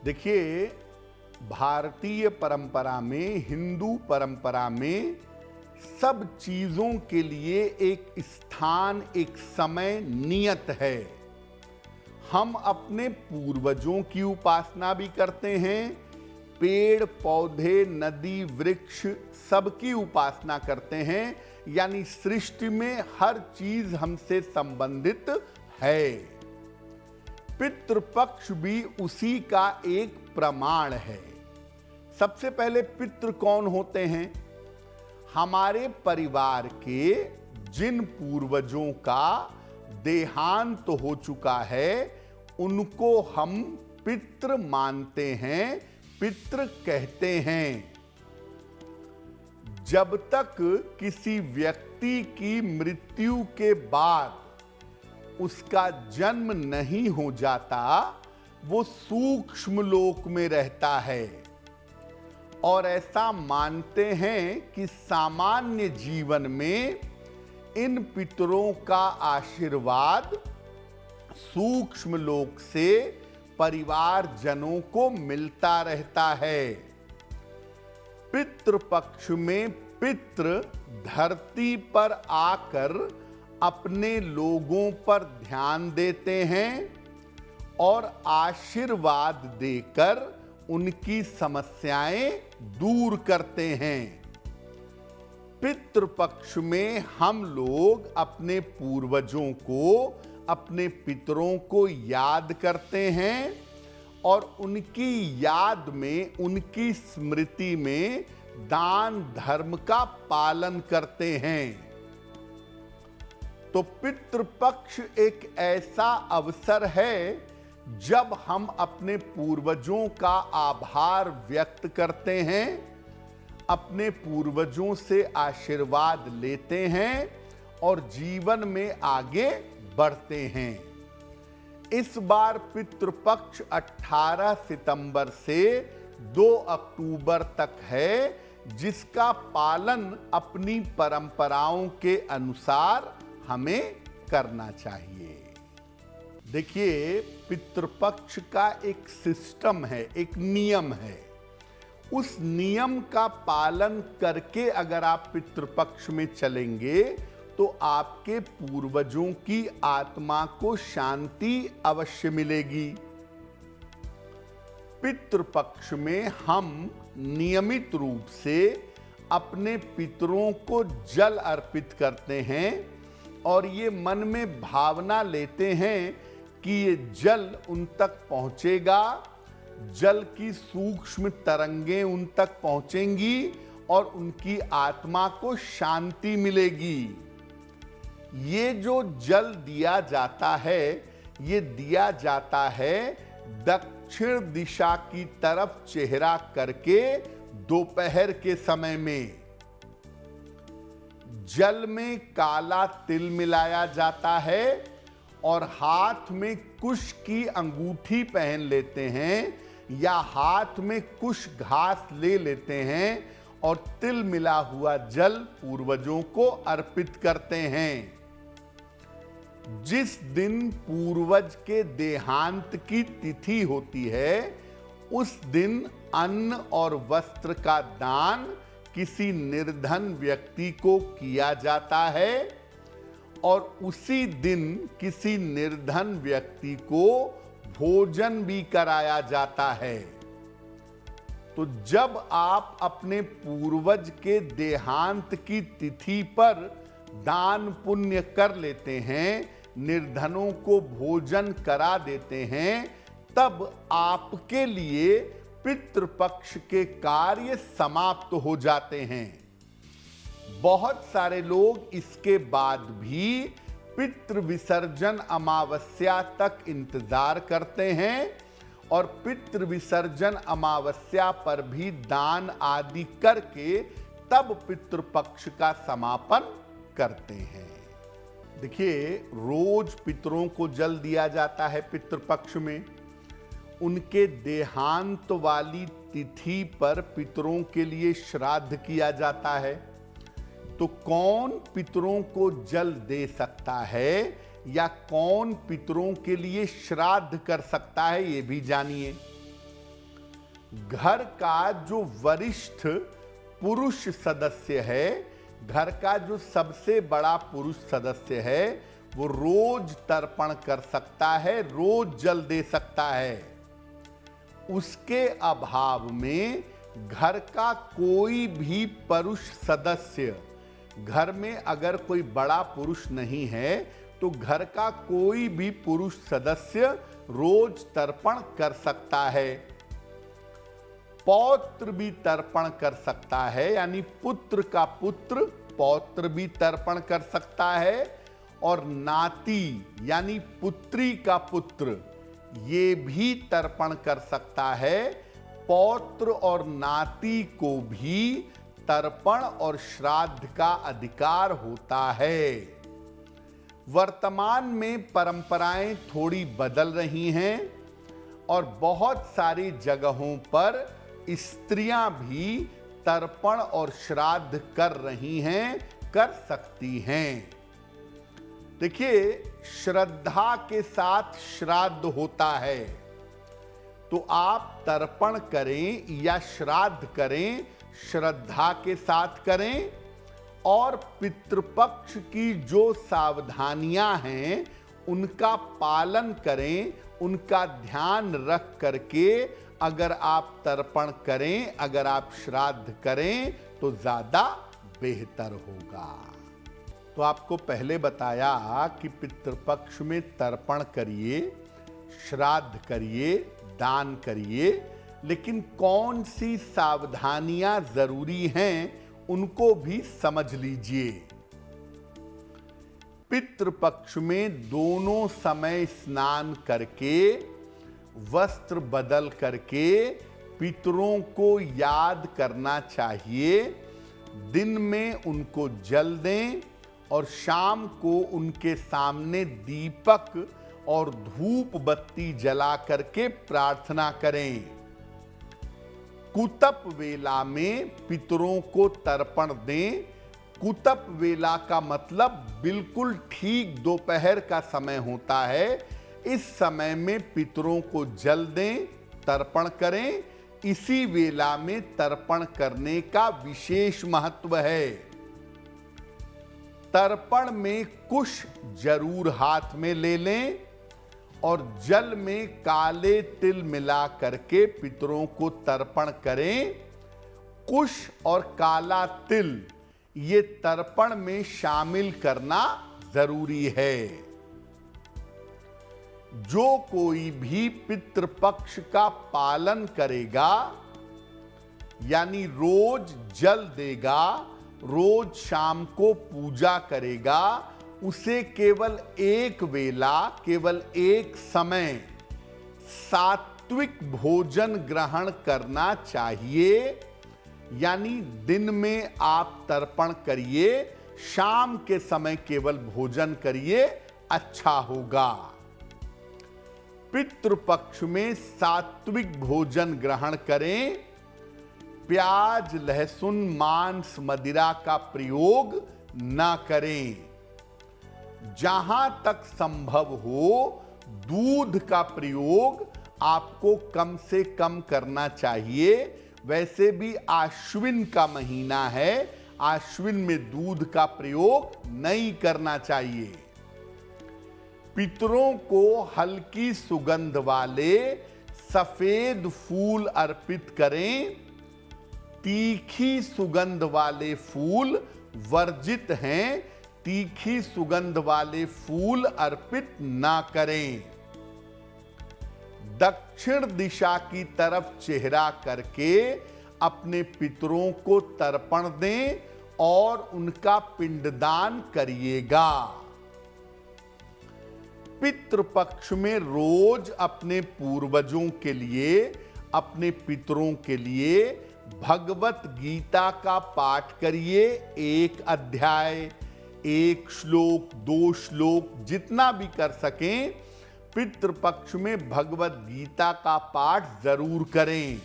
देखिए, भारतीय परंपरा में, हिंदू परंपरा में सब चीजों के लिए एक स्थान, एक समय नियत है। हम अपने पूर्वजों की उपासना भी करते हैं, पेड़ पौधे, नदी, वृक्ष सबकी उपासना करते हैं, यानी सृष्टि में हर चीज हमसे संबंधित है। पितृपक्ष भी उसी का एक प्रमाण है। सबसे पहले पितृ कौन होते हैं? हमारे परिवार के जिन पूर्वजों का देहांत हो चुका है, उनको हम पितृ मानते हैं, पितृ कहते हैं। जब तक किसी व्यक्ति की मृत्यु के बाद उसका जन्म नहीं हो जाता, वो सूक्ष्म लोक में रहता है। और ऐसा मानते हैं कि सामान्य जीवन में इन पितरों का आशीर्वाद सूक्ष्म लोक से परिवारजनों को मिलता रहता है। पितृपक्ष में पितृ धरती पर आकर अपने लोगों पर ध्यान देते हैं और आशीर्वाद देकर उनकी समस्याएं दूर करते हैं। पितृपक्ष में हम लोग अपने पूर्वजों को, अपने पितरों को याद करते हैं और उनकी याद में, उनकी स्मृति में दान धर्म का पालन करते हैं। तो पितृपक्ष एक ऐसा अवसर है जब हम अपने पूर्वजों का आभार व्यक्त करते हैं, अपने पूर्वजों से आशीर्वाद लेते हैं और जीवन में आगे बढ़ते हैं। इस बार पितृपक्ष 18 सितंबर से 2 अक्टूबर तक है, जिसका पालन अपनी परंपराओं के अनुसार हमें करना चाहिए। देखिए, पितृपक्ष का एक सिस्टम है, एक नियम है। उस नियम का पालन करके अगर आप पितृपक्ष में चलेंगे तो आपके पूर्वजों की आत्मा को शांति अवश्य मिलेगी। पितृपक्ष में हम नियमित रूप से अपने पितरों को जल अर्पित करते हैं और ये मन में भावना लेते हैं कि ये जल उन तक पहुंचेगा, जल की सूक्ष्म तरंगें उन तक पहुंचेंगी और उनकी आत्मा को शांति मिलेगी। ये जो जल दिया जाता है, ये दिया जाता है दक्षिण दिशा की तरफ चेहरा करके दोपहर के समय में। जल में काला तिल मिलाया जाता है और हाथ में कुश की अंगूठी पहन लेते हैं या हाथ में कुश घास ले लेते हैं और तिल मिला हुआ जल पूर्वजों को अर्पित करते हैं। जिस दिन पूर्वज के देहांत की तिथि होती है, उस दिन अन्न और वस्त्र का दान किसी निर्धन व्यक्ति को किया जाता है और उसी दिन किसी निर्धन व्यक्ति को भोजन भी कराया जाता है। तो जब आप अपने पूर्वज के देहांत की तिथि पर दान पुण्य कर लेते हैं, निर्धनों को भोजन करा देते हैं, तब आपके लिए पितृपक्ष के कार्य समाप्त हो जाते हैं। बहुत सारे लोग इसके बाद भी पितृ विसर्जन अमावस्या तक इंतजार करते हैं और पितृ विसर्जन अमावस्या पर भी दान आदि करके तब पितृपक्ष का समापन करते हैं। देखिए, रोज पितरों को जल दिया जाता है पितृपक्ष में। उनके देहांत वाली तिथि पर पितरों के लिए श्राद्ध किया जाता है। तो कौन पितरों को जल दे सकता है या कौन पितरों के लिए श्राद्ध कर सकता है, ये भी जानिए। घर का जो वरिष्ठ पुरुष सदस्य है, घर का जो सबसे बड़ा पुरुष सदस्य है, वो रोज तर्पण कर सकता है, रोज जल दे सकता है। उसके अभाव में घर का कोई भी पुरुष सदस्य, घर में अगर कोई बड़ा पुरुष नहीं है तो घर का कोई भी पुरुष सदस्य रोज तर्पण कर सकता है। पौत्र भी तर्पण कर सकता है, यानी पुत्र का पुत्र पौत्र भी तर्पण कर सकता है, और नाती यानी पुत्री का पुत्र ये भी तर्पण कर सकता है। पौत्र और नाती को भी तर्पण और श्राद्ध का अधिकार होता है। वर्तमान में परंपराएं थोड़ी बदल रही हैं और बहुत सारी जगहों पर स्त्रियां भी तर्पण और श्राद्ध कर रही हैं, कर सकती हैं। देखिए, श्रद्धा के साथ श्राद्ध होता है, तो आप तर्पण करें या श्राद्ध करें, श्रद्धा के साथ करें, और पितृपक्ष की जो सावधानियां हैं उनका पालन करें, उनका ध्यान रख करके अगर आप तर्पण करें, अगर आप श्राद्ध करें तो ज्यादा बेहतर होगा। तो आपको पहले बताया कि पितृपक्ष में तर्पण करिए, श्राद्ध करिए, दान करिए, लेकिन कौन सी सावधानियां जरूरी हैं उनको भी समझ लीजिए। पितृपक्ष में दोनों समय स्नान करके, वस्त्र बदल करके पितरों को याद करना चाहिए। दिन में उनको जल दें और शाम को उनके सामने दीपक और धूप बत्ती जला करके प्रार्थना करें। कुतप वेला में पितरों को तर्पण दें। कुतप वेला का मतलब बिल्कुल ठीक दोपहर का समय होता है। इस समय में पितरों को जल दें, तर्पण करें। इसी वेला में तर्पण करने का विशेष महत्व है। तर्पण में कुश जरूर हाथ में ले लें और जल में काले तिल मिला करके पितरों को तर्पण करें। कुश और काला तिल ये तर्पण में शामिल करना जरूरी है। जो कोई भी पितृपक्ष का पालन करेगा, यानी रोज जल देगा, रोज शाम को पूजा करेगा, उसे केवल एक वेला, केवल एक समय सात्विक भोजन ग्रहण करना चाहिए। यानी दिन में आप तर्पण करिए, शाम के समय केवल भोजन करिए, अच्छा होगा। पितृपक्ष में सात्विक भोजन ग्रहण करें। प्याज, लहसुन, मांस, मदिरा का प्रयोग न करें। जहां तक संभव हो दूध का प्रयोग आपको कम से कम करना चाहिए। वैसे भी आश्विन का महीना है, आश्विन में दूध का प्रयोग नहीं करना चाहिए। पितरों को हल्की सुगंध वाले सफेद फूल अर्पित करें। तीखी सुगंध वाले फूल वर्जित हैं। तीखी सुगंध वाले फूल अर्पित ना करें। दक्षिण दिशा की तरफ चेहरा करके अपने पितरों को तर्पण दें और उनका पिंडदान करिएगा। पितृपक्ष में रोज अपने पूर्वजों के लिए, अपने पितरों के लिए भगवत गीता का पाठ करिए। एक अध्याय, एक श्लोक, 2 श्लोक, जितना भी कर सकें पितृपक्ष में भगवत गीता का पाठ जरूर करें।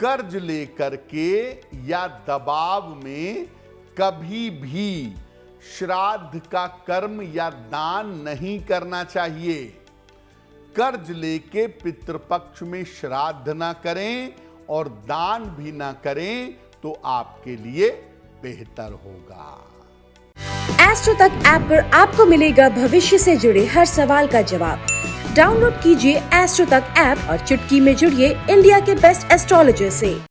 कर्ज लेकर के या दबाव में कभी भी श्राद्ध का कर्म या दान नहीं करना चाहिए। कर्ज लेके पितृपक्ष में श्राद्ध ना करें और दान भी ना करें तो आपके लिए बेहतर होगा। एस्ट्रो तक ऐप पर आपको मिलेगा भविष्य से जुड़े हर सवाल का जवाब। डाउनलोड कीजिए एस्ट्रो तक ऐप और चुटकी में जुड़िए इंडिया के बेस्ट एस्ट्रोलॉजर से।